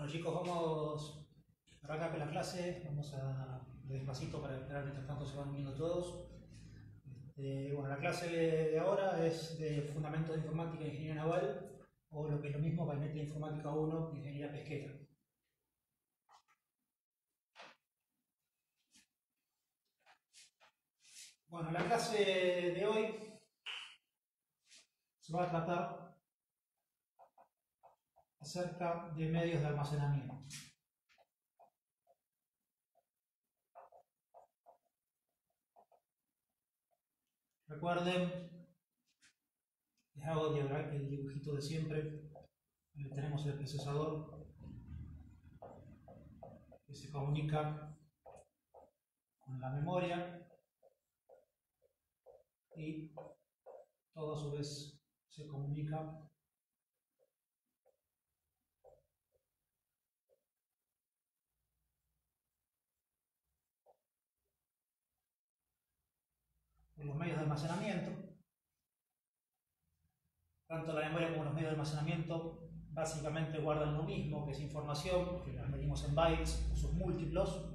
Bueno chicos, vamos a arrancar con la clase, vamos a despacito para esperar mientras tanto se van uniendo todos. Bueno, la clase de ahora es de Fundamentos de Informática e Ingeniería Naval, o lo que es lo mismo, Gabinete de Informática 1, Ingeniería Pesquera. Bueno, la clase de hoy se va a tratar acerca de medios de almacenamiento. Recuerden, les hago el dibujito de siempre. Tenemos el procesador que se comunica con la memoria y todo a su vez se comunica con los medios de almacenamiento. Tanto la memoria como los medios de almacenamiento básicamente guardan lo mismo, que es información, que las medimos en bytes o sus múltiplos.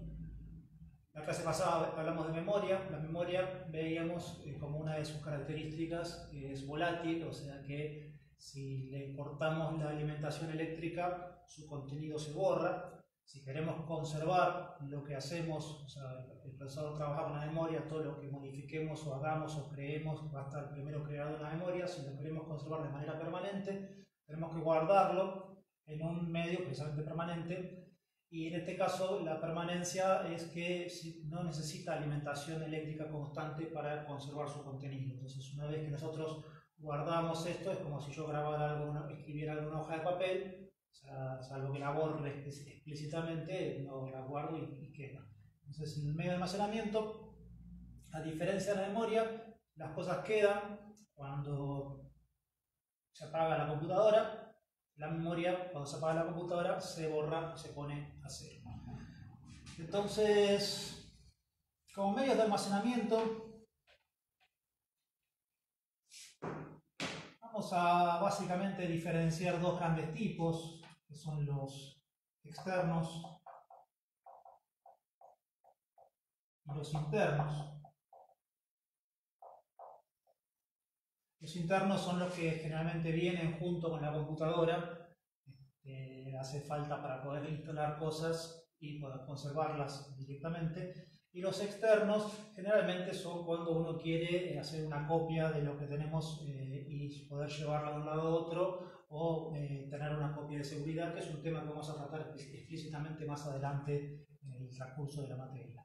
La clase pasada hablamos de memoria. La memoria veíamos como una de sus características que es volátil, o sea que si le cortamos la alimentación eléctrica, su contenido se borra. Si queremos conservar lo que hacemos, o sea, el procesador trabaja con la memoria, todo lo que modifiquemos o hagamos o creemos va a estar primero creado en la memoria. Si lo queremos conservar de manera permanente, tenemos que guardarlo en un medio precisamente permanente. Y en este caso la permanencia es que no necesita alimentación eléctrica constante para conservar su contenido. Entonces, una vez que nosotros guardamos esto, es como si yo grabara algo, escribiera algo en una hoja de papel, o sea, salvo que la borre explícitamente, no la guardo y queda. Entonces, en el medio de almacenamiento, a diferencia de la memoria, las cosas quedan cuando se apaga la computadora. La memoria, cuando se apaga la computadora, se borra, se pone a cero. Entonces, como medios de almacenamiento, vamos a básicamente diferenciar dos grandes tipos, que son los externos y los internos. Los internos son los que generalmente vienen junto con la computadora. Hace falta para poder instalar cosas y poder conservarlas directamente. Y los externos generalmente son cuando uno quiere hacer una copia de lo que tenemos y poder llevarla de un lado a otro, o tener una copia de seguridad, que es un tema que vamos a tratar explícitamente más adelante en el transcurso de la materia.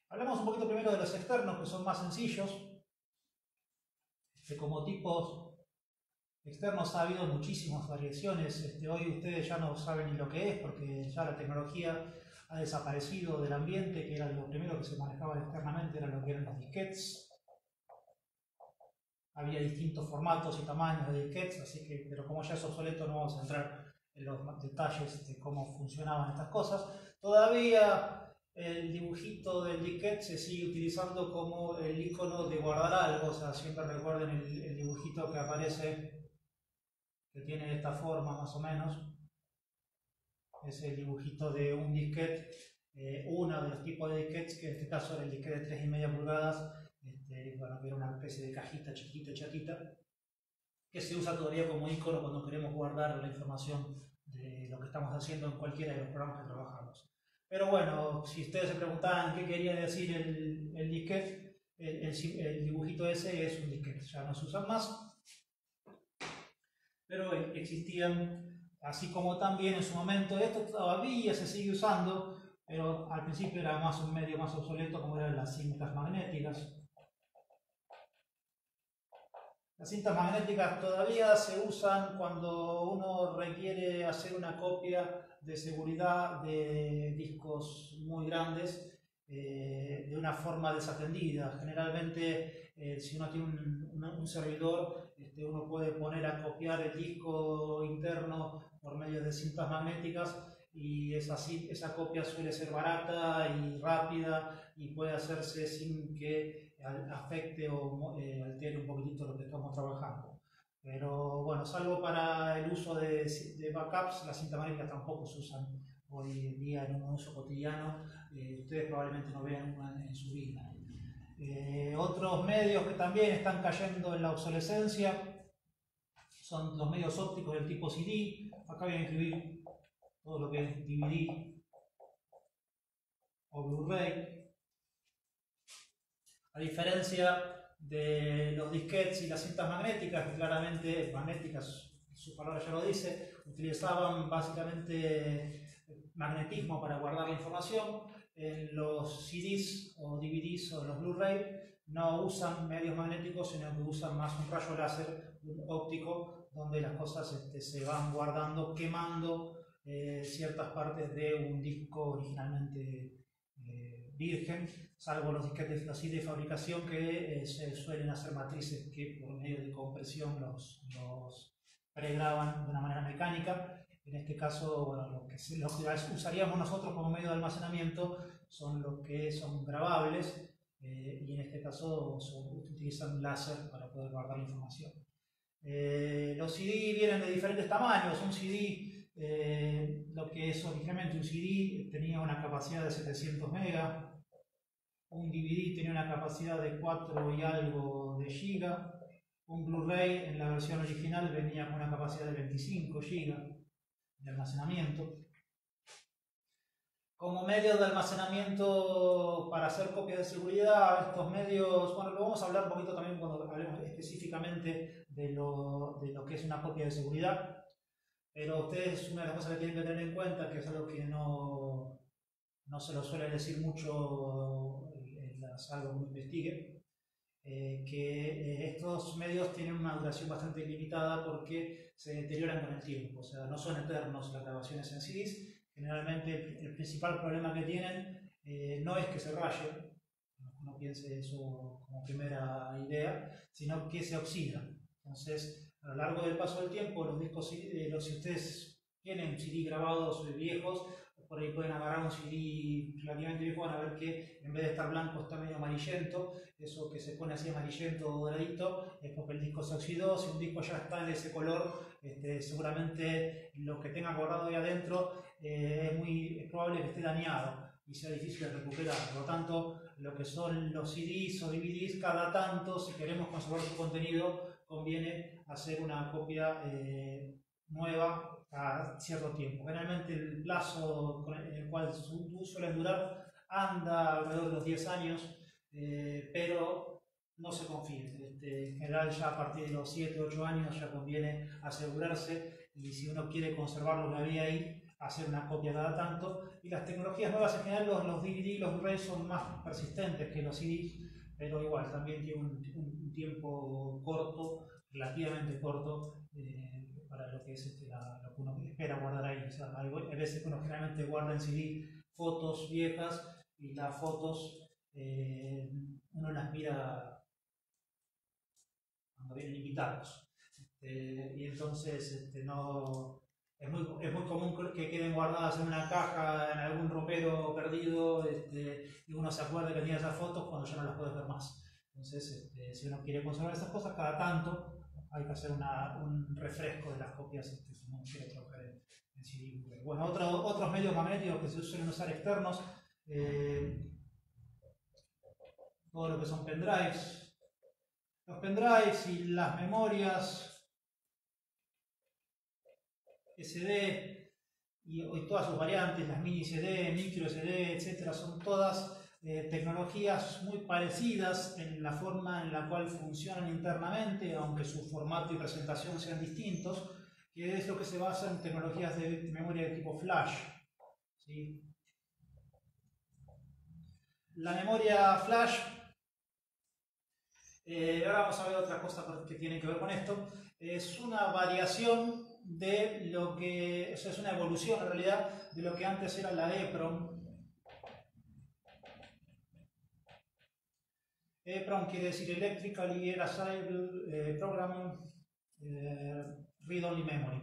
Hablamos un poquito primero de los externos, que son más sencillos. Como tipos externos ha habido muchísimas variaciones. Hoy ustedes ya no saben ni lo que es, porque ya la tecnología ha desaparecido del ambiente, que era lo primero que se manejaba externamente, eran lo que eran los disquetes. Había distintos formatos y tamaños de disquetes, así que, pero como ya es obsoleto, no vamos a entrar en los detalles de cómo funcionaban estas cosas. Todavía el dibujito del disquete se sigue utilizando como el icono de guardar algo, o sea, siempre recuerden el dibujito que aparece, que tiene esta forma más o menos. Es el dibujito de un disquete, uno de los tipos de disquetes, que en este caso era el disquete de 3,5 pulgadas, bueno, que era una especie de cajita chiquita y chatita, que se usa todavía como icono cuando queremos guardar la información de lo que estamos haciendo en cualquiera de los programas que trabajamos. Pero bueno, si ustedes se preguntaban qué quería decir el disquete, el dibujito ese es un disquete, ya no se usan más. Pero existían, así como también en su momento, esto todavía se sigue usando, pero al principio era más un medio más obsoleto, como eran las cintas magnéticas. Las cintas magnéticas todavía se usan cuando uno requiere hacer una copia de seguridad de discos muy grandes de una forma desatendida. Generalmente, si uno tiene un servidor, uno puede poner a copiar el disco interno por medio de cintas magnéticas, y esa copia suele ser barata y rápida y puede hacerse sin que afecte o altere un poquitito lo que estamos trabajando. Pero bueno, salvo para el uso de backups, las cintas magnéticas tampoco se usan hoy en día en un uso cotidiano. Ustedes probablemente no vean una en su vida. Otros medios que también están cayendo en la obsolescencia son los medios ópticos del tipo CD. Acá voy a incluir todo lo que es DVD o Blu-ray. A diferencia de los disquetes y las cintas magnéticas, que claramente, magnéticas, su palabra ya lo dice, utilizaban básicamente magnetismo para guardar la información. En los CDs o DVDs o los Blu-ray no usan medios magnéticos, sino que usan más un rayo láser, un óptico, donde las cosas se van guardando, quemando ciertas partes de un disco originalmente virgen, salvo los disquetes así de fabricación que se suelen hacer matrices que por medio de compresión los pregraban de una manera mecánica. En este caso, bueno, lo que usaríamos nosotros como medio de almacenamiento son los que son grabables y en este caso utilizan láser para poder guardar la información. Los CD vienen de diferentes tamaños. Un CD, lo que es originalmente un CD, tenía una capacidad de 700 megas. Un DVD tenía una capacidad de 4 y algo de giga. Un Blu-ray en la versión original venía con una capacidad de 25 gigas de almacenamiento. Como medio de almacenamiento para hacer copias de seguridad, estos medios, bueno, lo vamos a hablar un poquito también cuando hablemos específicamente de lo que es una copia de seguridad, pero ustedes, una de las cosas que tienen que tener en cuenta, que es algo que no se lo suele decir mucho, algo que uno investigue, que estos medios tienen una duración bastante limitada porque se deterioran con el tiempo, o sea, no son eternos las grabaciones en CDs. Generalmente el principal problema que tienen no es que se rayen, no piense eso como primera idea, sino que se oxidan. Entonces, a lo largo del paso del tiempo, los discos, si ustedes tienen CD grabados viejos, por ahí pueden agarrar un CD relativamente viejo, van a ver que en vez de estar blanco está medio amarillento. Eso que se pone así amarillento o doradito es porque el disco se oxidó. Si un disco ya está en ese color, seguramente lo que tenga guardado ahí adentro es probable que esté dañado y sea difícil de recuperar. Por lo tanto, lo que son los CDs o DVDs, cada tanto, si queremos conservar su contenido, conviene hacer una copia nueva a cierto tiempo. Generalmente el plazo en el cual suelen durar anda alrededor de los 10 años, pero no se confíen. En general ya a partir de los 7 8 años ya conviene asegurarse, y si uno quiere conservar lo que había ahí, hacer una copia cada tanto. Y las tecnologías nuevas en general, los DVD, los Blu-ray son más persistentes que los CDs, pero igual también tiene un tiempo corto, relativamente corto, para lo que es lo que uno espera guardar ahí. O sea, hay veces que uno generalmente guarda en CD fotos viejas y las fotos uno las mira cuando vienen invitados. Y entonces no, es muy común que queden guardadas en una caja, en algún ropero perdido, y uno se acuerda que tenía esas fotos cuando ya no las puede ver más. Entonces, si uno quiere conservar esas cosas, cada tanto hay que hacer un refresco de las copias si uno quiere trabajar en CD. Bueno, otros medios magnéticos que se suelen usar externos, todo lo que son pendrives. Los pendrives y las memorias SD y todas sus variantes, las mini CD, micro SD, etc., son todas tecnologías muy parecidas en la forma en la cual funcionan internamente, aunque su formato y presentación sean distintos, que es lo que se basa en tecnologías de memoria de tipo flash, ¿sí? La memoria flash, ahora vamos a ver otra cosa que tiene que ver con esto, es una variación de lo que, o sea, es una evolución en realidad de lo que antes era la EEPROM. EEPROM quiere decir Electrically Erasable Programming Read Only Memory.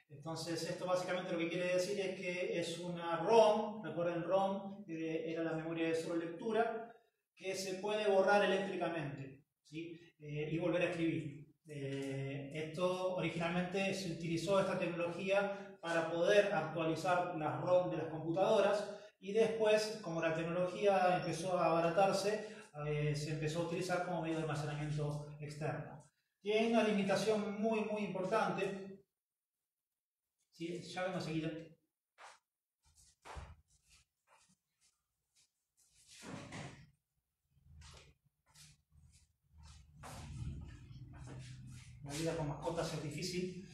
Entonces, esto básicamente lo que quiere decir es que es una ROM, recuerden ROM, era la memoria de solo lectura, que se puede borrar eléctricamente, ¿sí? Y volver a escribir. Esto originalmente se utilizó esta tecnología para poder actualizar las ROM de las computadoras y después, como la tecnología empezó a abaratarse, se empezó a utilizar como medio de almacenamiento externo. Tiene una limitación muy importante. ¿Sí? Ya vengo enseguida. La vida con mascotas es difícil.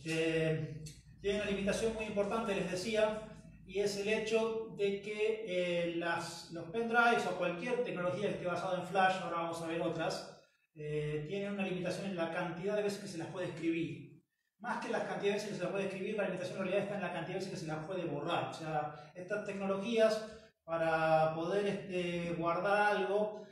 Tiene una limitación muy importante, les decía, y es el hecho de que los pendrives o cualquier tecnología que esté basada en flash, ahora vamos a ver otras, tienen una limitación en la cantidad de veces que se las puede escribir. Más que las cantidades de veces que se las puede escribir, la limitación en realidad está en la cantidad de veces que se las puede borrar. O sea, estas tecnologías, para poder guardar algo,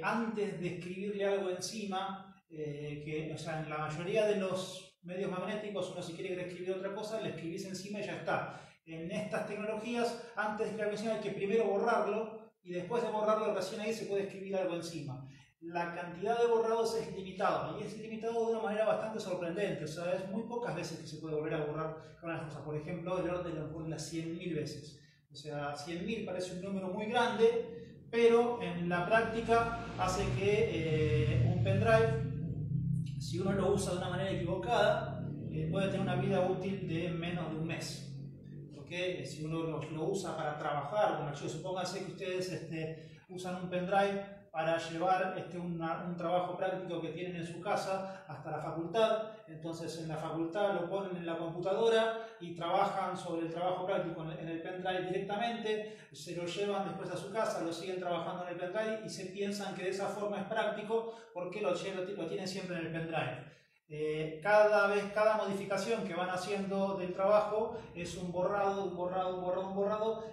antes de escribirle algo encima, o sea, en la mayoría de los medios magnéticos, uno si quiere escribir otra cosa, le escribís encima y ya está. En estas tecnologías, antes de escribir encima hay que primero borrarlo y después de borrarlo recién ahí se puede escribir algo encima. La cantidad de borrados es limitada y es limitado de una manera bastante sorprendente. O sea, es muy pocas veces que se puede volver a borrar con las cosas. Por ejemplo, el orden de las 100.000 veces. O sea, 100.000 parece un número muy grande, pero en la práctica hace que un pendrive, si uno lo usa de una manera equivocada, puede tener una vida útil de menos de un mes. Porque si uno lo usa para trabajar con archivos, supónganse que ustedes usan un pendrive para llevar un trabajo práctico que tienen en su casa hasta la facultad. Entonces en la facultad lo ponen en la computadora y trabajan sobre el trabajo práctico en el pendrive directamente, se lo llevan después a su casa, lo siguen trabajando en el pendrive y se piensan que de esa forma es práctico porque lo tienen siempre en el pendrive. Cada modificación que van haciendo del trabajo es un borrado,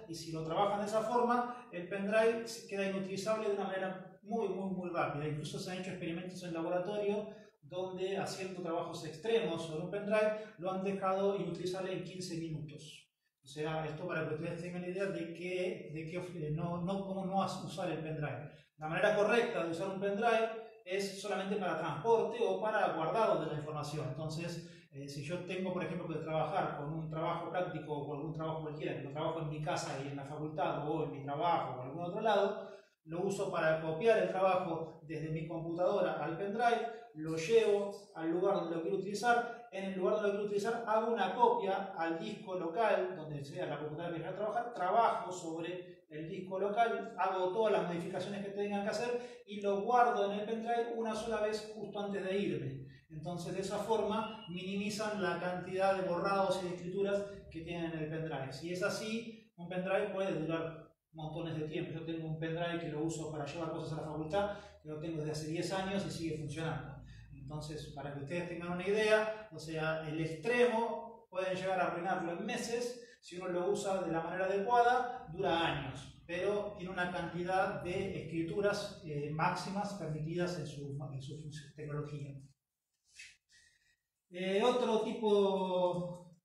y si lo trabajan de esa forma, el pendrive queda inutilizable de una manera muy rápida. Incluso se han hecho experimentos en laboratorio donde, haciendo trabajos extremos sobre un pendrive, lo han dejado inutilizable en 15 minutos. O sea, esto para que ustedes tengan idea de cómo no usar el pendrive. La manera correcta de usar un pendrive es solamente para transporte o para guardado de la información. Entonces, si yo tengo, por ejemplo, que trabajar con un trabajo práctico o con algún trabajo cualquiera, que lo trabajo en mi casa y en la facultad o en mi trabajo o en algún otro lado, lo uso para copiar el trabajo desde mi computadora al pendrive, lo llevo al lugar donde lo quiero utilizar, en el lugar donde lo quiero utilizar hago una copia al disco local, donde sea la computadora que voy a trabajar, trabajo sobre el disco local, hago todas las modificaciones que tengan que hacer y lo guardo en el pendrive una sola vez justo antes de irme. Entonces de esa forma minimizan la cantidad de borrados y de escrituras que tienen en el pendrive. Si es así, un pendrive puede durar montones de tiempo. Yo tengo un pendrive que lo uso para llevar cosas a la facultad, que lo tengo desde hace 10 años y sigue funcionando. Entonces, para que ustedes tengan una idea, o sea, el extremo pueden llegar a arruinarlo en meses. Si uno lo usa de la manera adecuada, dura años, pero tiene una cantidad de escrituras máximas permitidas en su tecnología. Otro tipo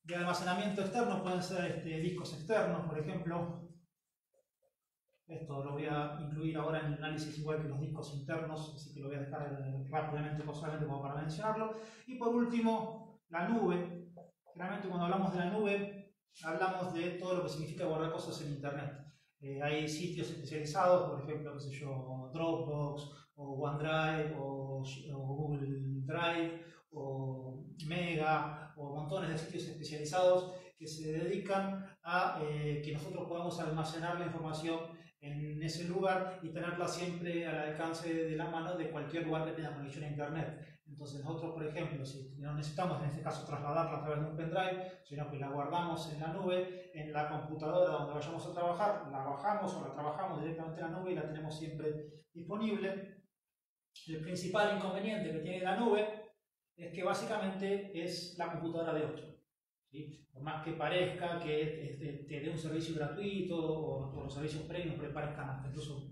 de almacenamiento externo pueden ser discos externos, por ejemplo. Esto lo voy a incluir ahora en el análisis igual que los discos internos, así que lo voy a dejar rápidamente, solamente como para mencionarlo. Y por último, la nube. Realmente cuando hablamos de la nube, hablamos de todo lo que significa guardar cosas en Internet. Hay sitios especializados, por ejemplo, qué sé yo, Dropbox, o OneDrive, o Google Drive, o Mega, o montones de sitios especializados que se dedican a que nosotros podamos almacenar la información en ese lugar y tenerla siempre al alcance de la mano de cualquier lugar que tenga conexión a Internet. Entonces nosotros, por ejemplo, si no necesitamos en este caso trasladarla a través de un pendrive, sino que la guardamos en la nube, en la computadora donde vayamos a trabajar, la bajamos o la trabajamos directamente en la nube y la tenemos siempre disponible. El principal inconveniente que tiene la nube es que básicamente es la computadora de otro. ¿Sí? Por más que parezca que te dé un servicio gratuito o los servicios premium parezcan hasta incluso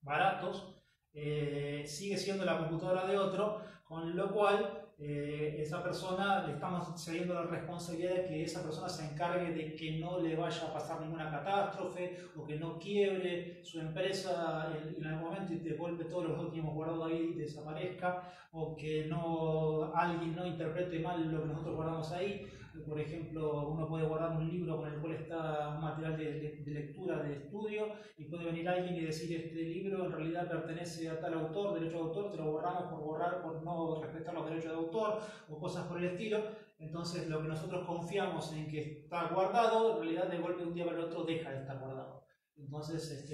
baratos, sigue siendo la computadora de otro, con lo cual esa persona le estamos cediendo la responsabilidad de que esa persona se encargue de que no le vaya a pasar ninguna catástrofe o que no quiebre su empresa en algún momento y de golpe todo lo que teníamos guardado ahí desaparezca, o que no, alguien no interprete mal lo que nosotros guardamos ahí. Por ejemplo, uno puede guardar un libro con el cual está un material de lectura, de estudio, y puede venir alguien y decir: este libro en realidad pertenece a tal autor, derecho de autor, te lo borramos por borrar, por no respetar los derechos de autor, o cosas por el estilo. Entonces, lo que nosotros confiamos en que está guardado, en realidad de golpe de un día para el otro deja de estar guardado. Entonces,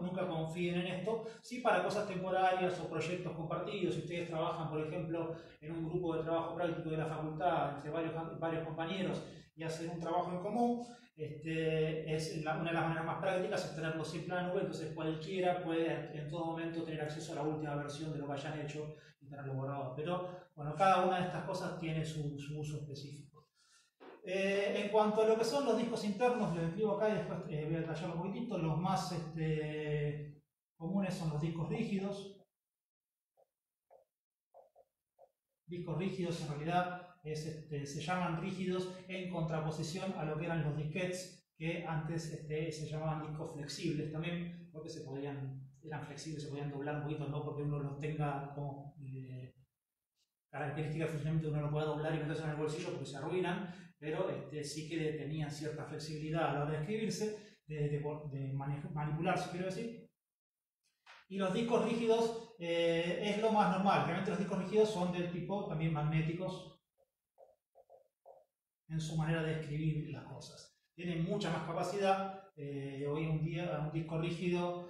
nunca confíen en esto. Sí, para cosas temporarias o proyectos compartidos, si ustedes trabajan, por ejemplo, en un grupo de trabajo práctico de la facultad, entre varios compañeros, y hacen un trabajo en común, una de las maneras más prácticas es tenerlo siempre en la nube. Entonces cualquiera puede en todo momento tener acceso a la última versión de lo que hayan hecho y tenerlo guardado. Pero bueno, cada una de estas cosas tiene su uso específico. En cuanto a lo que son los discos internos, los escribo acá y después voy a detallarlo un poquitito. Los más comunes son los discos rígidos. Discos rígidos en realidad se llaman rígidos en contraposición a lo que eran los disquetes, que antes se llamaban discos flexibles también, porque eran flexibles, se podían doblar un poquito, no porque uno los tenga como características de funcionamiento, uno lo pueda doblar y meterse en el bolsillo porque se arruinan, pero sí que tenían cierta flexibilidad a la hora de escribirse, de manipularse, quiero decir. Y los discos rígidos es lo más normal. Realmente los discos rígidos son del tipo también magnéticos en su manera de escribir las cosas. Tienen mucha más capacidad. Hoy en día un disco rígido,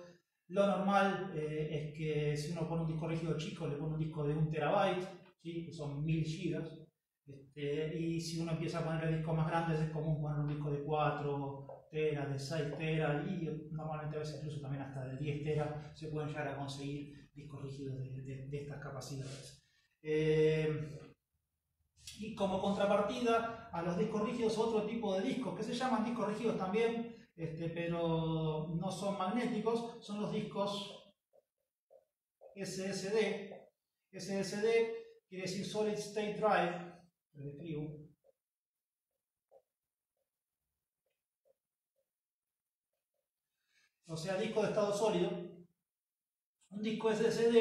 lo normal es que si uno pone un disco rígido chico, le pone un disco de 1 terabyte, ¿sí? Que son 1000 gigas. Y si uno empieza a poner discos más grandes, es común poner un disco de 4 teras, de 6 teras, y normalmente a veces incluso también hasta de 10 teras se pueden llegar a conseguir discos rígidos de estas capacidades. Y como contrapartida a los discos rígidos, otro tipo de discos que se llaman discos rígidos también, pero no son magnéticos, son los discos SSD. SSD quiere decir Solid State Drive, lo escribo. O sea, disco de estado sólido. Un disco SSD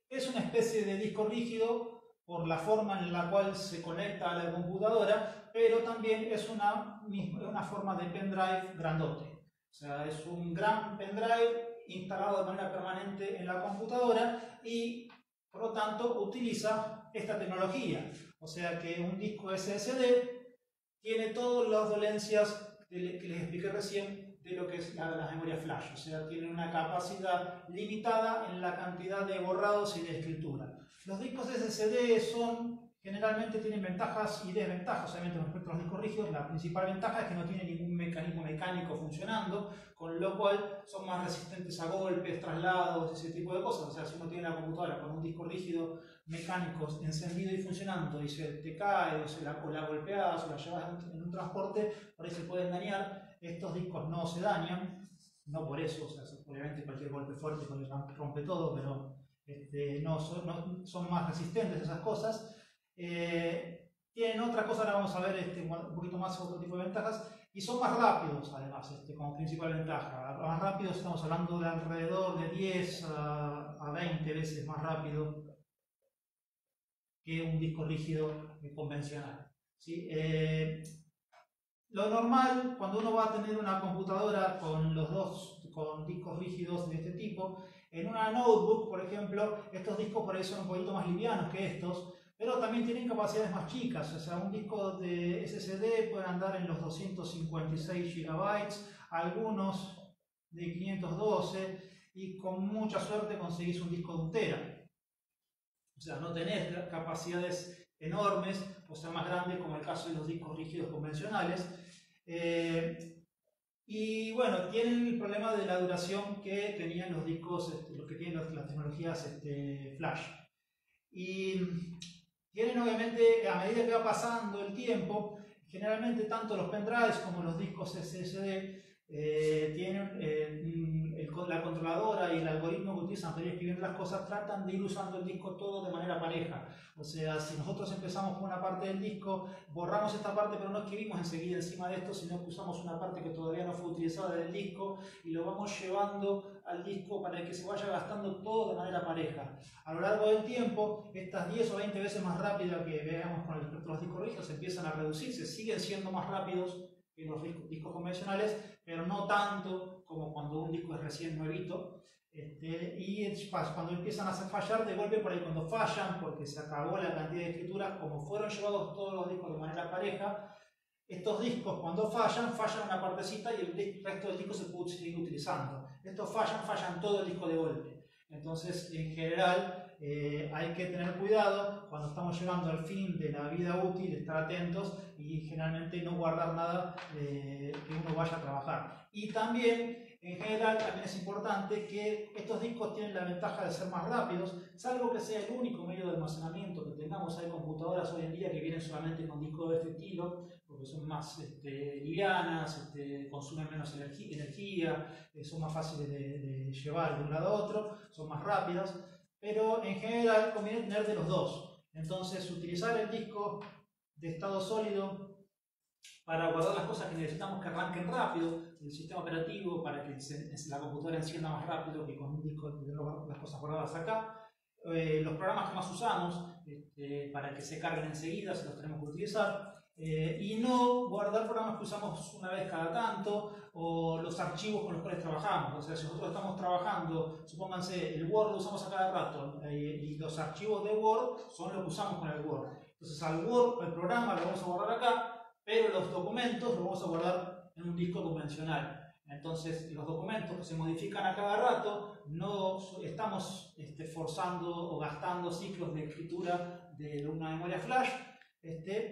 es una especie de disco rígido por la forma en la cual se conecta a la computadora, pero también es una forma de pendrive grandote. O sea, es un gran pendrive instalado de manera permanente en la computadora y, por lo tanto, utiliza esta tecnología. O sea que un disco SSD tiene todas las dolencias que les expliqué recién de lo que es la memoria flash. O sea, tiene una capacidad limitada en la cantidad de borrados y de escritura. Los discos SSD generalmente tienen ventajas y desventajas, obviamente, respecto a los discos rígidos. La principal ventaja es que no tienen ningún mecanismo mecánico funcionando, con lo cual son más resistentes a golpes, traslados, ese tipo de cosas. O sea, si uno tiene la computadora con un disco rígido mecánico encendido y funcionando y se te cae o la golpeas o la llevas en un transporte, por ahí se pueden dañar. Estos discos no se dañan, no por eso, o sea, obviamente cualquier golpe fuerte rompe todo, pero son más resistentes a esas cosas. Tienen otra cosa, ahora vamos a ver un poquito más otro tipo de ventajas, y son más rápidos además, como principal ventaja. Más rápidos, estamos hablando de alrededor de 10 a 20 veces más rápido que un disco rígido convencional, ¿sí? Lo normal, cuando uno va a tener una computadora con discos rígidos de este tipo, en una notebook, por ejemplo, estos discos por ahí son un poquito más livianos que estos, pero también tienen capacidades más chicas. O sea, un disco de SSD puede andar en los 256 GB, algunos de 512, y con mucha suerte conseguís un disco de 1 tera. O sea, no tenés capacidades enormes, o sea, más grandes, como el caso de los discos rígidos convencionales. Y bueno, tienen el problema de la duración que tenían los discos, los que tienen las tecnologías flash. Y tienen, obviamente, a medida que va pasando el tiempo, generalmente tanto los pendrives como los discos SSD la controladora y el algoritmo que utilizan para ir escribiendo las cosas tratan de ir usando el disco todo de manera pareja. O sea, si nosotros empezamos con una parte del disco, borramos esta parte pero no escribimos enseguida encima de esto, sino que usamos una parte que todavía no fue utilizada del disco y lo vamos llevando al disco para que se vaya gastando todo de manera pareja. A lo largo del tiempo, estas 10 o 20 veces más rápidas que veamos con los discos rígidos empiezan a reducirse, siguen siendo más rápidos que los discos convencionales, pero no tanto como cuando un disco es recién nuevito. Y cuando empiezan a fallar de golpe, por ahí cuando fallan, porque se acabó la cantidad de escrituras, como fueron llevados todos los discos de manera pareja, estos discos cuando fallan una partecita y el resto del disco se puede seguir utilizando. Estos fallan todo el disco de golpe. Entonces, en general, hay que tener cuidado cuando estamos llegando al fin de la vida útil, estar atentos y generalmente no guardar nada que uno vaya a trabajar. Y también, en general, también es importante que estos discos tienen la ventaja de ser más rápidos, salvo que sea el único medio de almacenamiento que tengamos. Hay computadoras hoy en día que vienen solamente con discos de este estilo, porque son más livianas, consumen menos energía, son más fáciles de llevar de un lado a otro, son más rápidas, pero en general conviene tener de los dos. Entonces, utilizar el disco de estado sólido para guardar las cosas que necesitamos que arranquen rápido, el sistema operativo para que la computadora encienda más rápido que con un disco de las cosas guardadas acá, los programas que más usamos para que se carguen enseguida si los tenemos que utilizar, y no guardar programas que usamos una vez cada tanto o los archivos con los cuales trabajamos. O sea, si nosotros estamos trabajando, supónganse, el Word lo usamos a cada rato y los archivos de Word son lo que usamos con el Word. Entonces al Word, el programa, lo vamos a guardar acá, pero los documentos los vamos a guardar en un disco convencional. Entonces, los documentos que se modifican a cada rato, no estamos forzando o gastando ciclos de escritura de una memoria flash,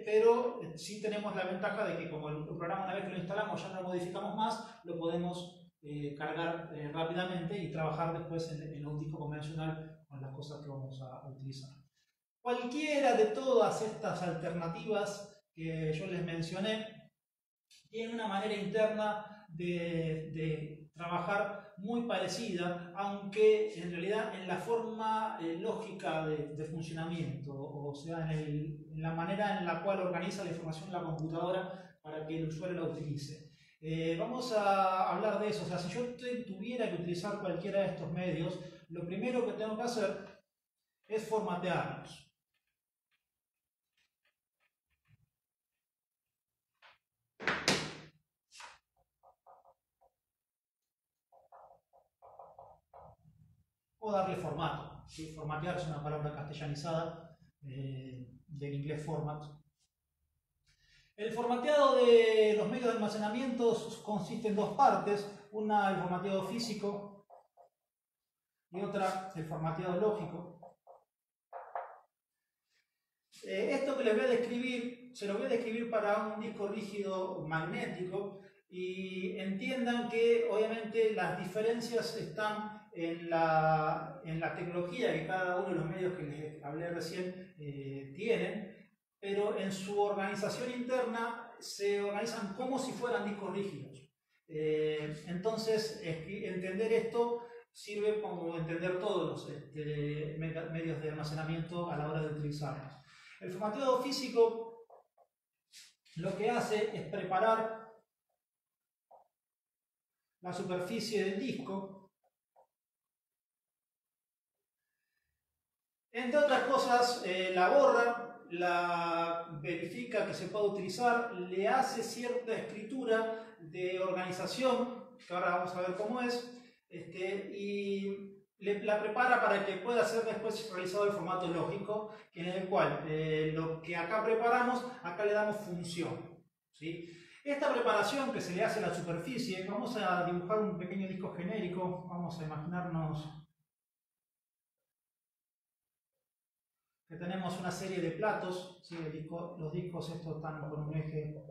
pero sí tenemos la ventaja de que como el programa, una vez que lo instalamos, ya no lo modificamos más, lo podemos cargar rápidamente y trabajar después en un disco convencional con las cosas que vamos a utilizar. Cualquiera de todas estas alternativas que yo les mencioné tiene una manera interna de trabajar muy parecida, aunque en realidad en la forma lógica de funcionamiento, o sea, en la manera en la cual organiza la información la computadora para que el usuario la utilice. Vamos a hablar de eso. O sea, si yo tuviera que utilizar cualquiera de estos medios, lo primero que tengo que hacer es formatearlos. O darle formato. ¿Sí? Formatear es una palabra castellanizada del inglés format. El formateado de los medios de almacenamiento consiste en dos partes. Una, el formateado físico, y otra, el formateado lógico. Esto que les voy a describir, se lo voy a describir para un disco rígido magnético, y entiendan que obviamente las diferencias están en la tecnología que cada uno de los medios que les hablé recién tienen, pero en su organización interna se organizan como si fueran discos rígidos. Entonces, entender esto sirve como entender todos los medios de almacenamiento a la hora de utilizarlos. El formateado físico lo que hace es preparar la superficie del disco. Entre otras cosas, la borra, la verifica que se pueda utilizar, le hace cierta escritura de organización, que ahora vamos a ver cómo es, y la prepara para que pueda ser después realizado el formato lógico, en el cual lo que acá preparamos, acá le damos función, ¿sí? Esta preparación que se le hace a la superficie, vamos a dibujar un pequeño disco genérico, vamos a imaginarnos que tenemos una serie de platos, ¿sí? Los discos estos están con un eje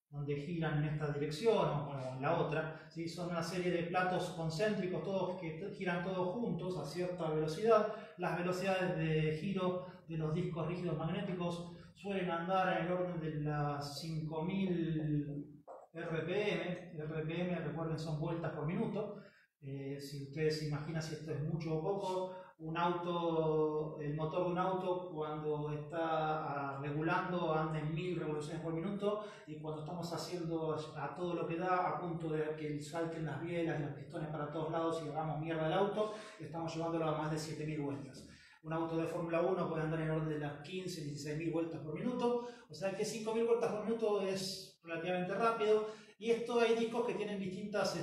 donde giran en esta dirección o en la otra, ¿sí? Son una serie de platos concéntricos todos que giran todos juntos a cierta velocidad. Las velocidades de giro de los discos rígidos magnéticos suelen andar en el orden de las 5000 RPM. RPM, recuerden, son vueltas por minuto. Si ustedes se imaginan si esto es mucho o poco, el motor de un auto cuando está regulando anda en 1000 revoluciones por minuto, y cuando estamos haciendo a todo lo que da, a punto de que salten las bielas y los pistones para todos lados y hagamos mierda al auto, estamos llevándolo a más de 7000 vueltas. Un auto de Fórmula 1 puede andar en orden de las 15, 16.000 vueltas por minuto, o sea que 5.000 vueltas por minuto es relativamente rápido. Y esto hay discos que tienen distintas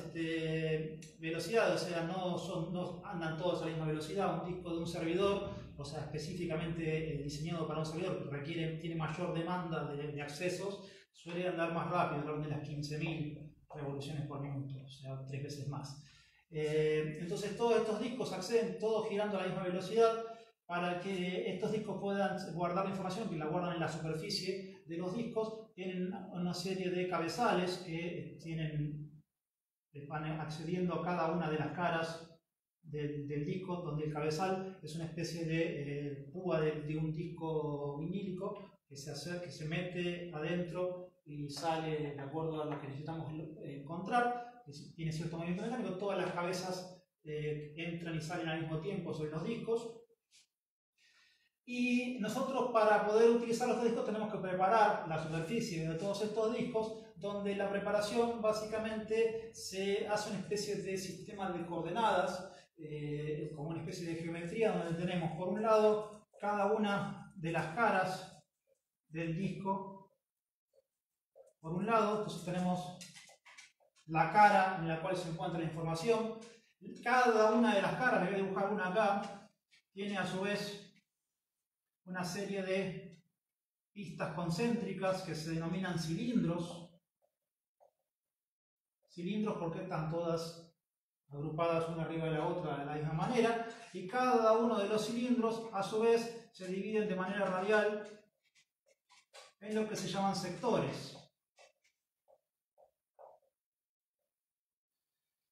velocidades, o sea, no andan todos a la misma velocidad. Un disco de un servidor, o sea, específicamente diseñado para un servidor que tiene mayor demanda de accesos, suele andar más rápido, en orden de las 15.000 revoluciones por minuto, o sea, 3 veces más. Entonces todos estos discos acceden todos girando a la misma velocidad, para que estos discos puedan guardar la información, que la guardan en la superficie de los discos. Tienen una serie de cabezales que van accediendo a cada una de las caras del disco, donde el cabezal es una especie de púa de un disco vinílico que se mete adentro y sale de acuerdo a lo que necesitamos encontrar. Tiene cierto movimiento mecánico, todas las cabezas entran y salen al mismo tiempo sobre los discos. Y nosotros, para poder utilizar los discos, tenemos que preparar la superficie de todos estos discos, donde la preparación básicamente se hace una especie de sistema de coordenadas, como una especie de geometría, donde tenemos por un lado cada una de las caras del disco. Por un lado, entonces tenemos la cara en la cual se encuentra la información. Cada una de las caras, le voy a dibujar una acá, tiene a su vez una serie de pistas concéntricas que se denominan cilindros. Cilindros porque están todas agrupadas una arriba de la otra de la misma manera, y cada uno de los cilindros a su vez se dividen de manera radial en lo que se llaman sectores.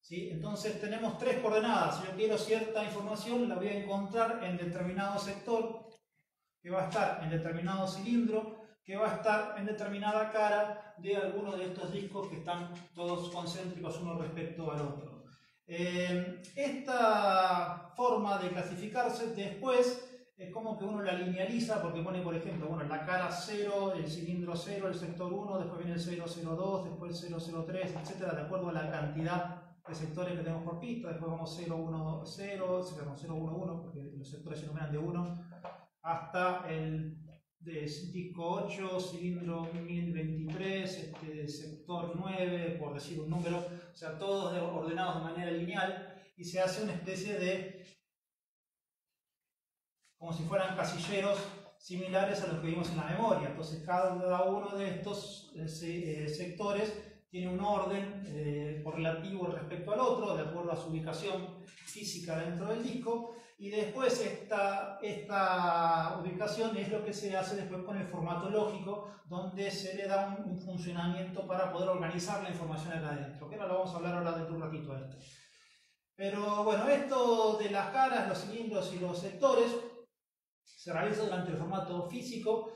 ¿Sí? Entonces tenemos 3 coordenadas. Si yo quiero cierta información, la voy a encontrar en determinado sector, que va a estar en determinado cilindro, que va a estar en determinada cara de alguno de estos discos que están todos concéntricos uno respecto al otro. Esta forma de clasificarse después es como que uno la linealiza, porque pone, por ejemplo, bueno, la cara 0, el cilindro 0, el sector 1, después viene el 002, después el 003, etc., de acuerdo a la cantidad de sectores que tenemos por pista. Después vamos 011, porque los sectores se numeran de 1 hasta el disco 8, cilindro 1023, sector 9, por decir un número, o sea, todos ordenados de manera lineal, y se hace una especie de, como si fueran casilleros similares a los que vimos en la memoria. Entonces cada uno de estos sectores tiene un orden correlativo respecto al otro, de acuerdo a su ubicación física dentro del disco. Y después esta ubicación es lo que se hace después con el formato lógico, donde se le da un funcionamiento para poder organizar la información acá adentro, que ahora lo vamos a hablar ahora dentro de un ratito a esto. Pero bueno, esto de las caras, los cilindros y los sectores se realiza durante el formato físico,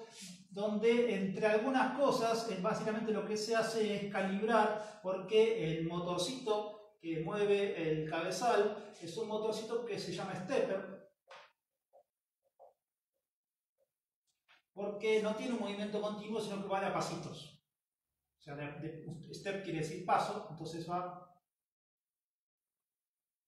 donde entre algunas cosas básicamente lo que se hace es calibrar, porque el motorcito que mueve el cabezal es un motorcito que se llama stepper, porque no tiene un movimiento continuo, sino que va a pasitos. O sea, step quiere decir paso, entonces va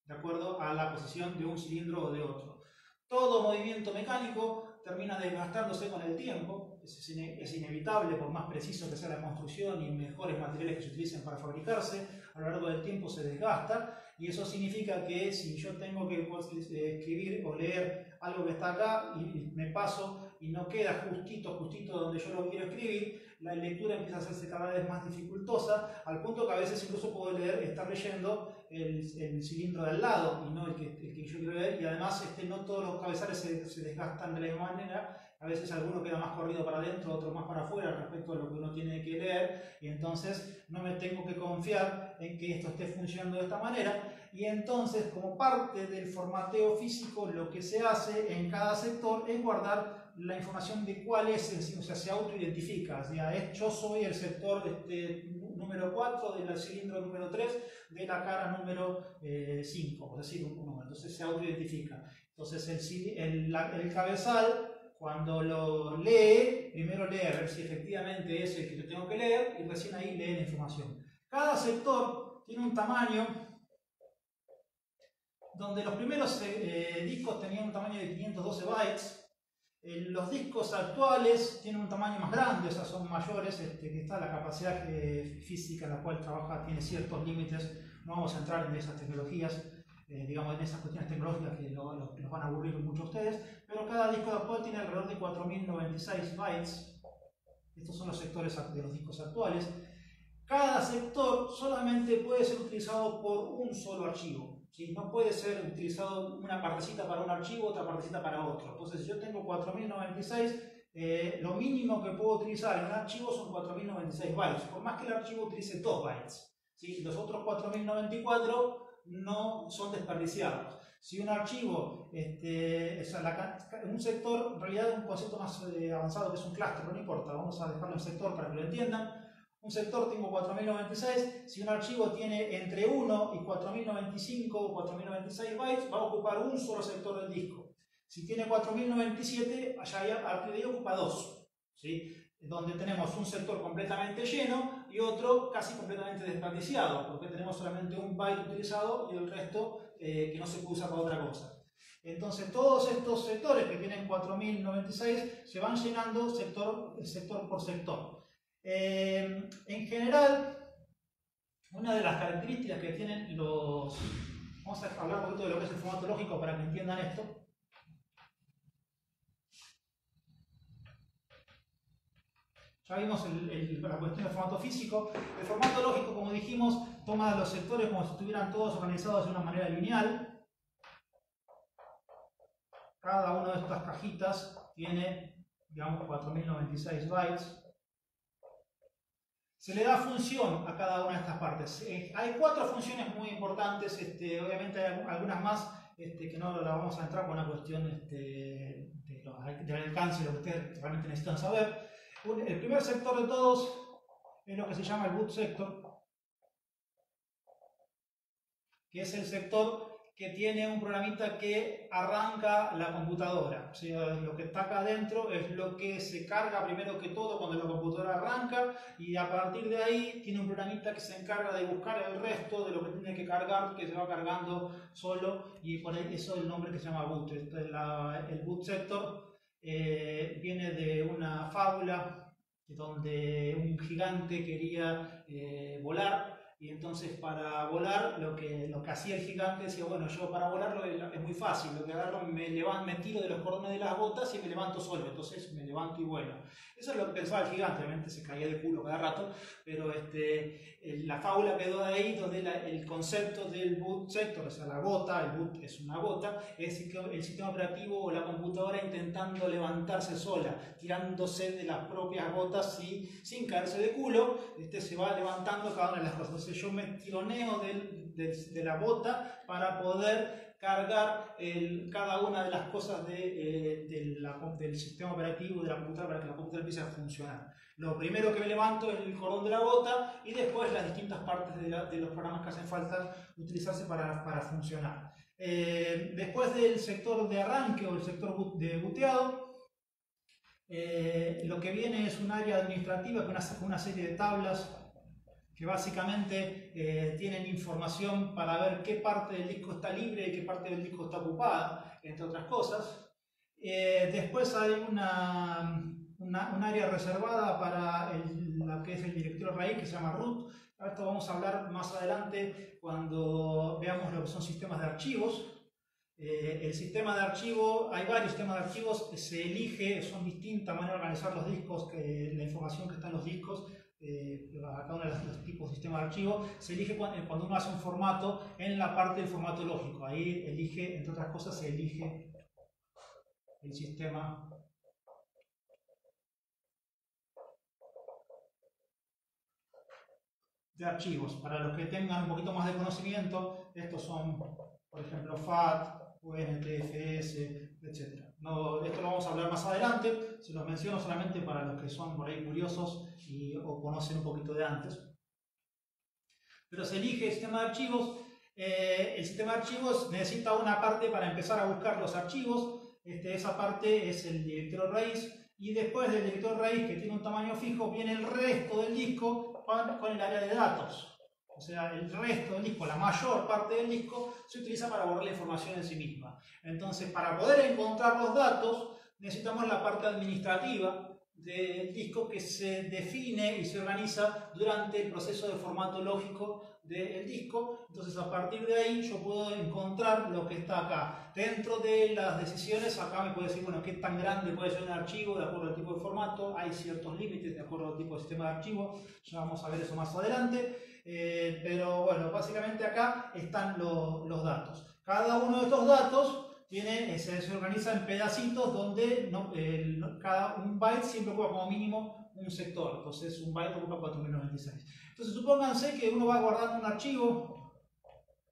de acuerdo a la posición de un cilindro o de otro. Todo movimiento mecánico termina desgastándose con el tiempo, es inevitable, por más preciso que sea la construcción y mejores materiales que se utilicen para fabricarse, a lo largo del tiempo se desgasta, y eso significa que si yo tengo que escribir o leer algo que está acá y me paso y no queda justito donde yo lo quiero escribir, la lectura empieza a hacerse cada vez más dificultosa, al punto que a veces incluso puedo estar leyendo el cilindro de al lado y no el que yo quiero leer, y además no todos los cabezales se desgastan de la misma manera. A veces alguno queda más corrido para adentro, otro más para afuera respecto a lo que uno tiene que leer, y entonces no me tengo que confiar en que esto esté funcionando de esta manera. Y entonces, como parte del formateo físico, lo que se hace en cada sector es guardar la información de cuál es, o sea, se autoidentifica. O sea, yo soy el sector número 4 del cilindro número 3 de la cara número 5, es decir, un número. Entonces se autoidentifica. Entonces el cabezal, cuando lo lee, primero lee a ver si efectivamente es el que yo tengo que leer y recién ahí lee la información. Cada sector tiene un tamaño donde los primeros discos tenían un tamaño de 512 bytes. Los discos actuales tienen un tamaño más grande, o sea, son mayores, que está la capacidad física en la cual trabaja, tiene ciertos límites. No vamos a entrar en esas tecnologías, digamos, en esas cuestiones tecnológicas que los van a aburrir mucho a ustedes, pero cada disco actual tiene alrededor de 4096 bytes. Estos son los sectores de los discos actuales. Cada sector solamente puede ser utilizado por un solo archivo. ¿Sí? No puede ser utilizado una partecita para un archivo, otra partecita para otro. Entonces, si yo tengo 4096, lo mínimo que puedo utilizar en un archivo son 4096 bytes, por más que el archivo utilice 2 bytes. ¿Sí? Los otros 4094 no son desperdiciados. Si un archivo, un sector, en realidad es un concepto más avanzado que es un clúster, pero no importa, vamos a dejarlo en sector para que lo entiendan. Un sector tengo 4096, si un archivo tiene entre 1 y 4095 o 4096 bytes, va a ocupar un solo sector del disco. Si tiene 4097, allá a partir de ahí ocupa 2, ¿sí? Donde tenemos un sector completamente lleno y otro casi completamente desperdiciado, porque tenemos solamente un byte utilizado y el resto que no se puede usar para otra cosa. Entonces todos estos sectores que tienen 4096 se van llenando sector por sector. En general, una de las características que tienen los... Vamos a hablar un poquito de lo que es el formato lógico para que entiendan esto. Ya vimos la cuestión del formato físico. El formato lógico, como dijimos, toma los sectores como si estuvieran todos organizados de una manera lineal. Cada una de estas cajitas tiene, digamos, 4096 bytes. Se le da función a cada una de estas partes. Hay 4 funciones muy importantes, obviamente hay algunas más que no la vamos a entrar con una cuestión del alcance de lo que ustedes realmente necesitan saber. El primer sector de todos es lo que se llama el boot sector, que es el sector que tiene un programita que arranca la computadora. O sea, lo que está acá adentro es lo que se carga primero que todo cuando la computadora arranca, y a partir de ahí tiene un programita que se encarga de buscar el resto de lo que tiene que cargar, que se va cargando solo, y por eso el nombre que se llama boot. El boot sector viene de una fábula donde un gigante quería volar. Y entonces para volar lo que hacía el gigante decía, bueno, yo para volar es muy fácil, lo que agarro, me tiro de los cordones de las botas y me levanto solo, entonces me levanto y vuelo. Eso es lo que pensaba el gigante, obviamente se caía de culo cada rato, pero la fábula quedó de ahí, donde el concepto del boot sector, o sea, la gota, el boot es una gota, es el sistema operativo o la computadora intentando levantarse sola, tirándose de las propias botas y sin caerse de culo, se va levantando cada una de las cosas. Entonces yo me tironeo de la bota para poder cargar cada una de las cosas del sistema operativo de la computadora para que la computadora empiece a funcionar. Lo primero que me levanto es el cordón de la bota y después las distintas partes de los programas que hacen falta utilizarse para funcionar. Después del sector de arranque o el sector de booteado, lo que viene es un área administrativa con una serie de tablas que básicamente tienen información para ver qué parte del disco está libre y qué parte del disco está ocupada, entre otras cosas. Después hay un área reservada para lo que es el directorio raíz, que se llama root. Esto vamos a hablar más adelante cuando veamos lo que son sistemas de archivos. El sistema de archivo, hay varios sistemas de archivos, se elige, son distintas maneras de organizar los discos, la información que está en los discos. A cada uno de los tipos de sistema de archivo se elige cuando uno hace un formato en la parte del formato lógico. Ahí elige, entre otras cosas, se elige el sistema de archivos. Para los que tengan un poquito más de conocimiento, estos son, por ejemplo, FAT, UNTFS, etc. Esto lo vamos a hablar más adelante, se los menciono solamente para los que son por ahí curiosos o conocen un poquito de antes. pero se elige el sistema de archivos. El sistema de archivos necesita una parte para empezar a buscar los archivos. Esa parte es el directorio raíz, y después del directorio raíz, que tiene un tamaño fijo, viene el resto del disco con el área de datos. O sea, el resto del disco, la mayor parte del disco, se utiliza para borrar la información en sí misma. Entonces, para poder encontrar los datos, necesitamos la parte administrativa del disco, que se define y se organiza durante el proceso de formato lógico del disco. Entonces, a partir de ahí yo puedo encontrar lo que está acá. Dentro de las decisiones, acá me puede decir, bueno, qué tan grande puede ser un archivo de acuerdo al tipo de formato. Hay ciertos límites de acuerdo al tipo de sistema de archivo, ya vamos a ver eso más adelante. Pero bueno, básicamente acá están los datos. Cada uno de estos datos se organiza en pedacitos donde cada un byte siempre ocupa como mínimo un sector. Entonces un byte ocupa 4096. Entonces supónganse que uno va guardando un archivo,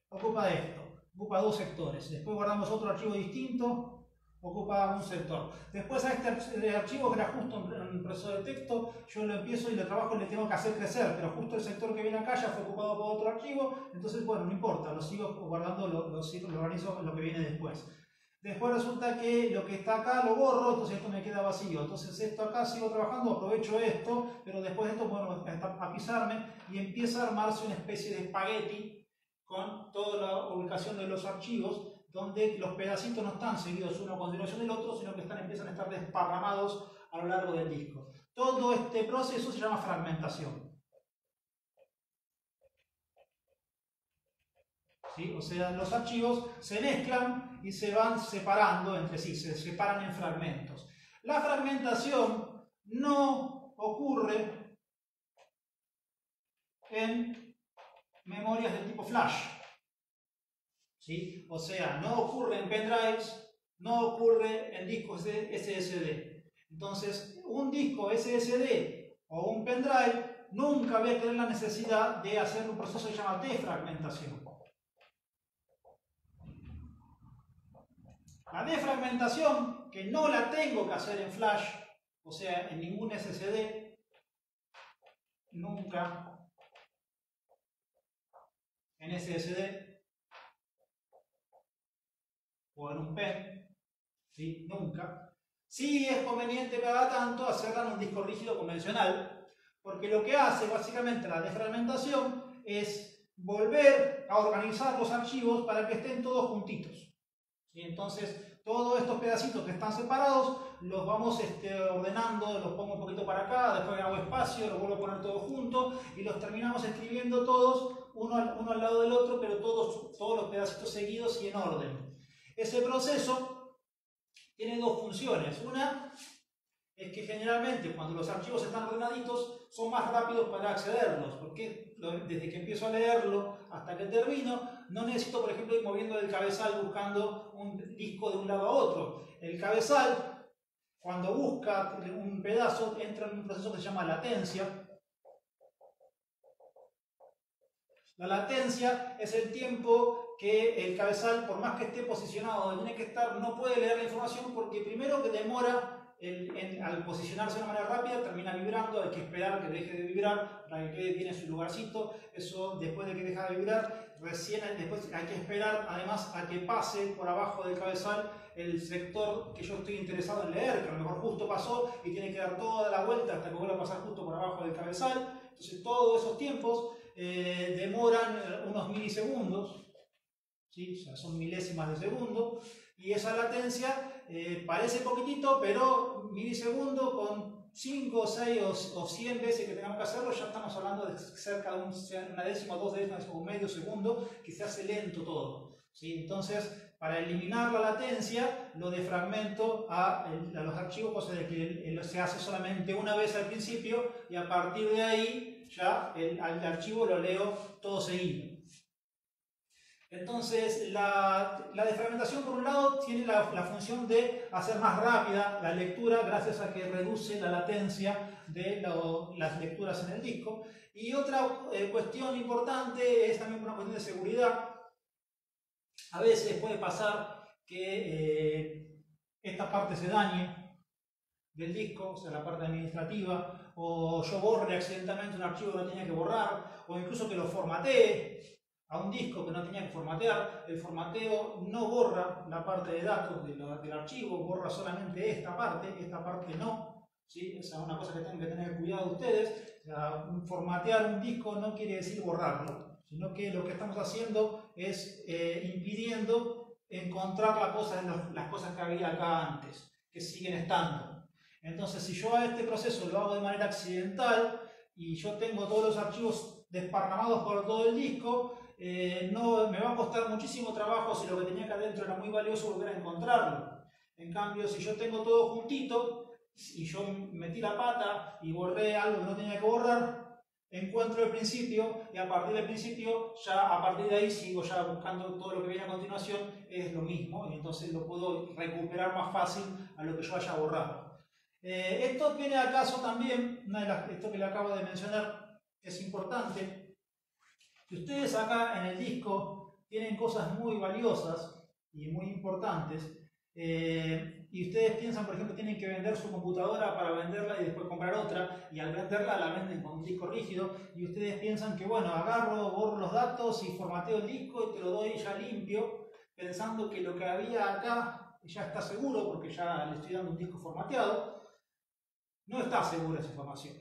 ocupa esto, ocupa 2 sectores. Después guardamos otro archivo distinto, ocupa un sector. Después a este archivo, que era justo un proceso de texto, yo lo empiezo y lo trabajo y le tengo que hacer crecer, pero justo el sector que viene acá ya fue ocupado por otro archivo. Entonces, bueno, no importa, lo sigo guardando, lo organizo lo que viene después. Después resulta que lo que está acá lo borro, entonces esto me queda vacío. Entonces esto acá sigo trabajando, aprovecho esto, pero después de esto, bueno, a pisarme y empieza a armarse una especie de espagueti con toda la ubicación de los archivos, donde los pedacitos no están seguidos uno a continuación del otro, sino que empiezan a estar desparramados a lo largo del disco. Todo este proceso se llama fragmentación. ¿Sí? O sea, los archivos se mezclan y se van separando entre sí, se separan en fragmentos. La fragmentación no ocurre en memorias del tipo flash. ¿Sí? O sea, no ocurre en pendrives, no ocurre en discos SSD. Entonces, un disco SSD o un pendrive nunca va a tener la necesidad de hacer un proceso que se llama defragmentación. La defragmentación, que no la tengo que hacer en flash, o sea, en ningún SSD, nunca en SSD o en un pen, ¿sí? Nunca. Sí es conveniente cada tanto hacerla en un disco rígido convencional, porque lo que hace básicamente la defragmentación es volver a organizar los archivos para que estén todos juntitos. ¿Sí? Entonces, todos estos pedacitos que están separados los vamos ordenando, los pongo un poquito para acá, después hago espacio, los vuelvo a poner todos juntos y los terminamos escribiendo todos uno al lado del otro, pero todos los pedacitos seguidos y en orden. Ese proceso tiene dos funciones. Una es que generalmente cuando los archivos están ordenaditos son más rápidos para accederlos, porque desde que empiezo a leerlo hasta que termino, no necesito, por ejemplo, ir moviendo el cabezal buscando un disco de un lado a otro. El cabezal, cuando busca un pedazo, entra en un proceso que se llama latencia. La latencia es el tiempo que el cabezal, por más que esté posicionado donde tiene que estar, no puede leer la información, porque primero que demora al posicionarse de una manera rápida, termina vibrando, hay que esperar que deje de vibrar para que quede bien en su lugarcito. Eso, después de que deja de vibrar, después hay que esperar además a que pase por abajo del cabezal el sector que yo estoy interesado en leer, que a lo mejor justo pasó y tiene que dar toda la vuelta hasta que vuelva a pasar justo por abajo del cabezal. Entonces todos esos tiempos demoran unos milisegundos, ¿sí? O sea, son milésimas de segundo, y esa latencia parece poquitito, pero milisegundo con 5, 6 o 100 veces que tengamos que hacerlo, ya estamos hablando de cerca de una décima, 2 décimas o medio segundo, que se hace lento todo. ¿Sí? Entonces, para eliminar la latencia, lo defragmento a los archivos, cosa de que se hace solamente una vez al principio y a partir de ahí ya al archivo lo leo todo seguido. Entonces, la defragmentación, por un lado, tiene la función de hacer más rápida la lectura, gracias a que reduce la latencia de las lecturas en el disco. Y otra cuestión importante es también una cuestión de seguridad. A veces puede pasar que esta parte se dañe del disco, o sea, la parte administrativa, o yo borre accidentalmente un archivo que no tenía que borrar, o incluso que lo formatee a un disco que no tenía que formatear. El formateo no borra la parte de datos del archivo, borra solamente esta parte no. ¿Sí? Esa es una cosa que tienen que tener cuidado ustedes. O sea, formatear un disco no quiere decir borrarlo, sino que lo que estamos haciendo es impidiendo encontrar las cosas que había acá antes, que siguen estando. Entonces, si yo a este proceso lo hago de manera accidental y yo tengo todos los archivos desparramados por todo el disco, no, me va a costar muchísimo trabajo si lo que tenía acá adentro era muy valioso volver a encontrarlo. En cambio, si yo tengo todo juntito y yo metí la pata y borré algo que no tenía que borrar, encuentro el principio y a partir del principio, ya a partir de ahí sigo ya buscando todo lo que viene a continuación, es lo mismo y entonces lo puedo recuperar más fácil a lo que yo haya borrado. Esto viene al caso también, esto que le acabo de mencionar es importante. Si ustedes acá en el disco tienen cosas muy valiosas y muy importantes, y ustedes piensan, por ejemplo, tienen que vender su computadora para venderla y después comprar otra, y al venderla la venden con un disco rígido, y ustedes piensan que, bueno, agarro, borro los datos y formateo el disco y te lo doy ya limpio, pensando que lo que había acá ya está seguro, porque ya le estoy dando un disco formateado. No está segura esa información.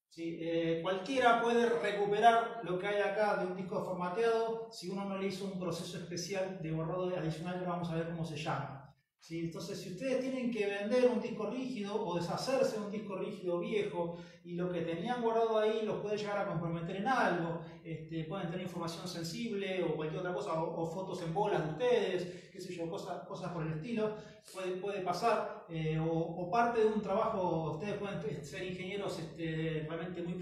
¿Sí? Cualquiera puede recuperar lo que hay acá de un disco formateado si uno no le hizo un proceso especial de borrado adicional que vamos a ver cómo se llama. ¿Sí? Entonces, si ustedes tienen que vender un disco rígido o deshacerse de un disco rígido viejo y lo que tenían guardado ahí los puede llegar a comprometer en algo, pueden tener información sensible o cualquier otra cosa, o fotos en bolas de ustedes, qué sé yo, cosas por el estilo, puede pasar, o parte de un trabajo. Ustedes pueden ser ingenieros realmente muy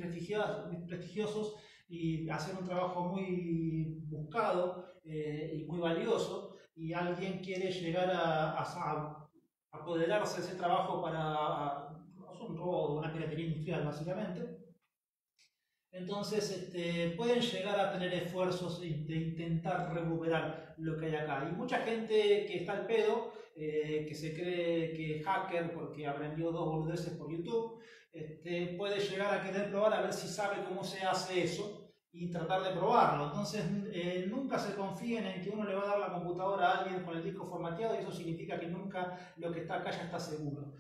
prestigiosos y hacer un trabajo muy buscado y muy valioso, y alguien quiere llegar a apoderarse de ese trabajo para un robo, una piratería industrial básicamente. Entonces pueden llegar a tener esfuerzos de intentar recuperar lo que hay acá. Y mucha gente que está al pedo, que se cree que es hacker porque aprendió 2 boludeces por YouTube, puede llegar a querer probar a ver si sabe cómo se hace eso y tratar de probarlo. Entonces nunca se confíen en que uno le va a dar la computadora a alguien con el disco formateado, y eso significa que nunca lo que está acá ya está seguro.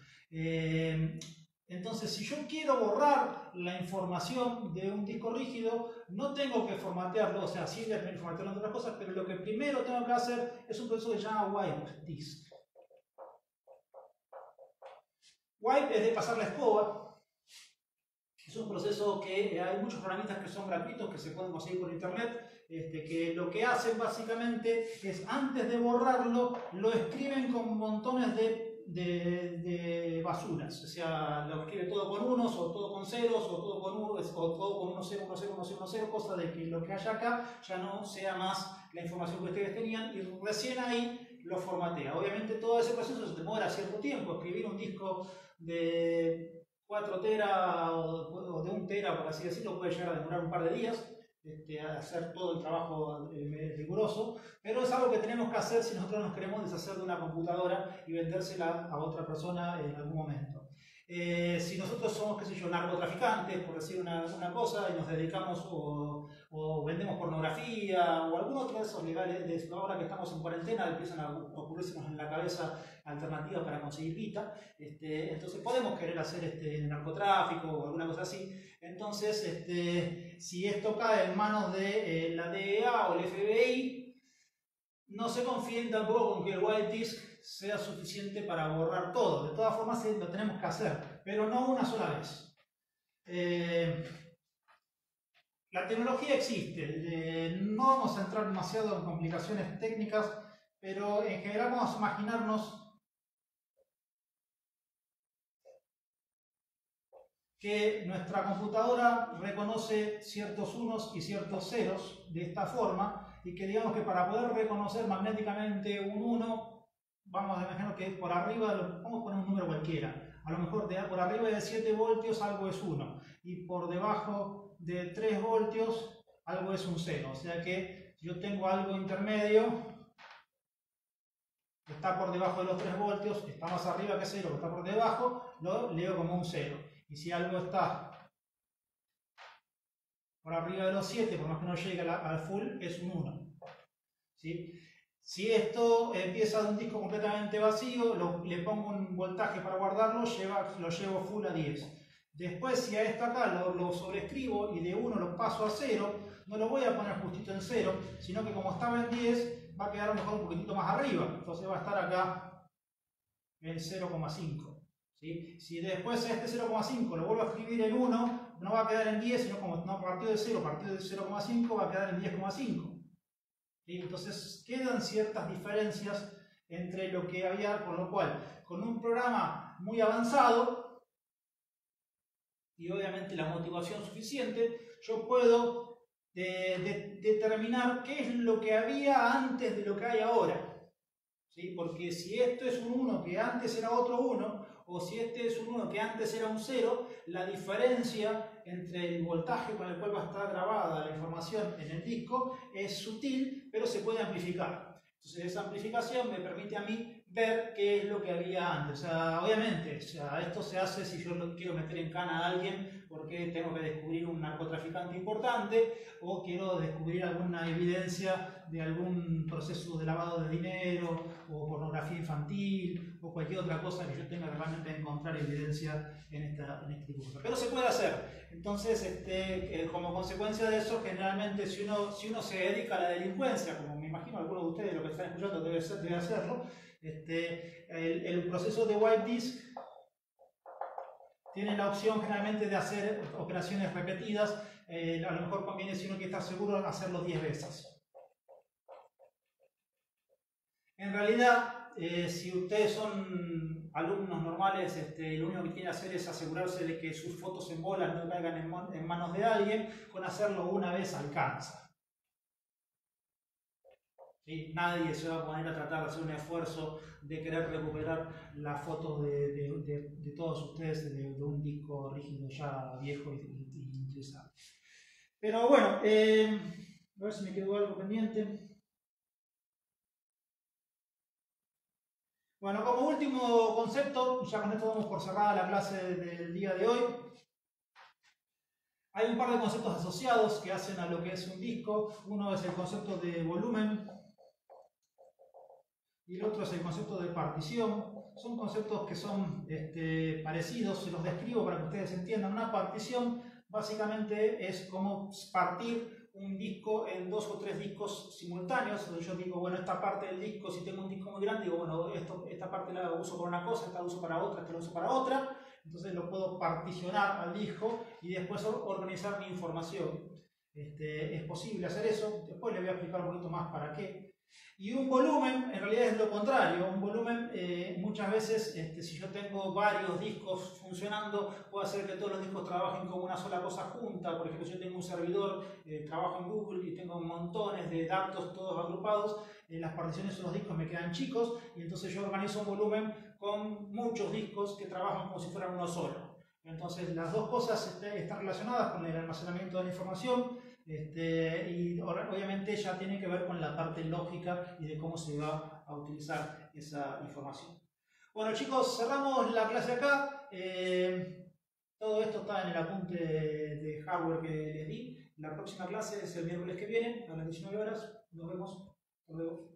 Entonces, si yo quiero borrar la información de un disco rígido, no tengo que formatearlo, o sea, sí voy a tener que formatearlo en otras cosas, pero lo que primero tengo que hacer es un proceso que se llama wipe disk. Wipe es de pasar la escoba. Es un proceso que hay muchos programas que son gratuitos, que se pueden conseguir por internet, que lo que hacen básicamente es, antes de borrarlo, lo escriben con montones de basuras. O sea, lo escribe todo con unos, o todo con ceros, o todo con 1, o todo con 1, 0, 1, 0, 1, 0, 1, 0, cosa de que lo que haya acá ya no sea más la información que ustedes tenían, y recién ahí lo formatea. Obviamente todo ese proceso se demora cierto tiempo. Escribir un disco de 4 teras o de 1 tera, por así decirlo, puede llegar a demorar un par de días, a hacer todo el trabajo riguroso, pero es algo que tenemos que hacer si nosotros nos queremos deshacer de una computadora y vendérsela a otra persona en algún momento. Si nosotros somos, qué sé yo, narcotraficantes, por decir una cosa, y nos dedicamos o vendemos pornografía o algún otro de esos legales, ahora que estamos en cuarentena empiezan a ocurrirsenos en la cabeza alternativas para conseguir guita, entonces podemos querer hacer narcotráfico o alguna cosa así. Entonces, si esto cae en manos de la DEA o el FBI, no se confíen tampoco con que el wipe disk sea suficiente para borrar todo. De todas formas, lo tenemos que hacer, pero no una sola vez. La tecnología existe, no vamos a entrar demasiado en complicaciones técnicas, pero en general vamos a imaginarnos que nuestra computadora reconoce ciertos unos y ciertos ceros de esta forma, y que digamos que para poder reconocer magnéticamente un 1, vamos a imaginar que por arriba, vamos a poner un número cualquiera, a lo mejor por arriba de 7 voltios algo es 1, y por debajo de 3 voltios algo es un 0, o sea que si yo tengo algo intermedio, está por debajo de los 3 voltios, está más arriba que 0, está por debajo, lo leo como un 0. Y si algo está por arriba de los 7, por más que no llegue al full, es un 1. ¿Sí? Si esto empieza de un disco completamente vacío, le pongo un voltaje para guardarlo, lo llevo full a 10. Después, si a esto acá lo sobrescribo y de 1 lo paso a 0, no lo voy a poner justito en 0, sino que como estaba en 10, va a quedar a lo mejor un poquitito más arriba. Entonces va a estar acá en 0,5. ¿Sí? Si después a este 0,5 lo vuelvo a escribir en 1, no va a quedar en 10, sino como no partió de 0, partió de 0,5, va a quedar en 10,5. ¿Sí? Entonces quedan ciertas diferencias entre lo que había, con lo cual, con un programa muy avanzado y obviamente la motivación suficiente, yo puedo determinar qué es lo que había antes de lo que hay ahora. ¿Sí? Porque si esto es un 1 que antes era otro 1, o si este es un 1 que antes era un 0, la diferencia entre el voltaje con el cual va a estar grabada la información en el disco es sutil, pero se puede amplificar. Entonces esa amplificación me permite a mí ver qué es lo que había antes. O sea, obviamente, esto se hace si yo no quiero meter en cana a alguien porque tengo que descubrir un narcotraficante importante o quiero descubrir alguna evidencia de algún proceso de lavado de dinero o pornografía infantil o cualquier otra cosa que yo tenga que realmente encontrar evidencia en este tipo de cosas. Pero se puede hacer. Entonces, como consecuencia de eso, generalmente si uno se dedica a la delincuencia, como me imagino algunos de ustedes lo que están escuchando debe hacerlo, el proceso de wipe disk tiene la opción generalmente de hacer operaciones repetidas. A lo mejor conviene, si uno quiere estar seguro, hacerlo 10 veces. En realidad, si ustedes son alumnos normales, lo único que tienen que hacer es asegurarse de que sus fotos en bolas no caigan en manos de alguien. Con hacerlo una vez alcanza. ¿Sí? Nadie se va a poner a tratar de hacer un esfuerzo de querer recuperar las fotos de todos ustedes de un disco rígido ya viejo y interesante. Pero bueno, a ver si me quedó algo pendiente. Bueno, como último concepto, ya con esto damos por cerrada la clase del día de hoy. Hay un par de conceptos asociados que hacen a lo que es un disco. Uno es el concepto de volumen y el otro es el concepto de partición. Son conceptos que son parecidos, se los describo para que ustedes entiendan. Una partición básicamente es como partir un disco en 2 o 3 discos simultáneos. Entonces yo digo, bueno, esta parte del disco, si tengo un disco muy grande, digo, bueno, esta parte la uso para una cosa, esta la uso para otra, esta la uso para otra. Entonces lo puedo particionar al disco y después organizar mi información. Es posible hacer eso. Después les voy a explicar un poquito más para qué. Y un volumen, en realidad es lo contrario. Un volumen, muchas veces, si yo tengo varios discos funcionando, puedo hacer que todos los discos trabajen como una sola cosa junta. Por ejemplo, si yo tengo un servidor, trabajo en Google y tengo montones de datos todos agrupados, las particiones de los discos me quedan chicos y entonces yo organizo un volumen con muchos discos que trabajan como si fueran uno solo. Entonces las dos cosas están relacionadas con el almacenamiento de la información. Y obviamente ya tiene que ver con la parte lógica y de cómo se va a utilizar esa información. Bueno chicos, cerramos la clase acá. Todo esto está en el apunte de hardware que les di. La próxima clase es el miércoles que viene a las 19 horas. Nos vemos. Hasta luego.